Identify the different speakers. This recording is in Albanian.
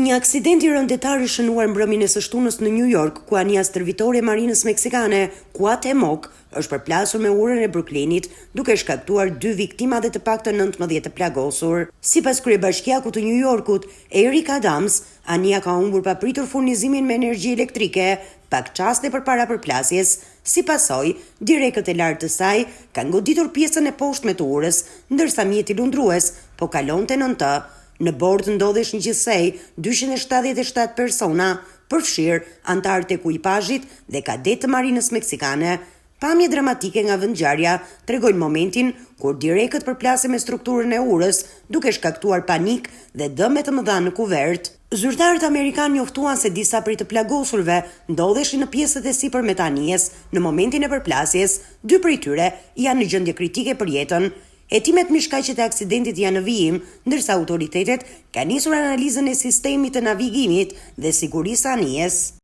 Speaker 1: Një aksident i rëndetar i shënuar mbrëmjen e së shtunës në New York, ku ania stërvitore e marinës meksikane, Cuauhtémoc, është përplasur me urën e Brooklynit, duke shkaktuar 2 viktima dhe të paktën 19 të plagosur. Sipas kryebashkiakut të New Yorkut, Eric Adams, ania ka humbur papritur furnizimin me energji elektrike pak çaste përpara përplasjes. Si pasojë, direkët e lartë të saj kanë goditur pjesën e poshtme të urës, ndërsa mjeti lundrues po kalonte nën të. Në bord ndodheshin gjithsej 277 persona, përfshirë anëtarët e ekuipazhit dhe kadetë të marinës meksikane. Pamje dramatike nga vendngjarja tregojnë momentin kur direkët përplasen me strukturën e urës, duke shkaktuar panik dhe dëme të mëdha në kuvert. Zyrtarët amerikanë njoftuan se disa prej të plagosurve ndodheshin në pjesët e sipërme të anijes në momentin e përplasjes. 2 prej tyre janë në gjendje kritike për jetën. Hetimet mbi shkaqjet e aksidentit janë në vijim, ndërsa autoritetet kanë nisur analizën e sistemit të navigimit dhe sigurisë anijes.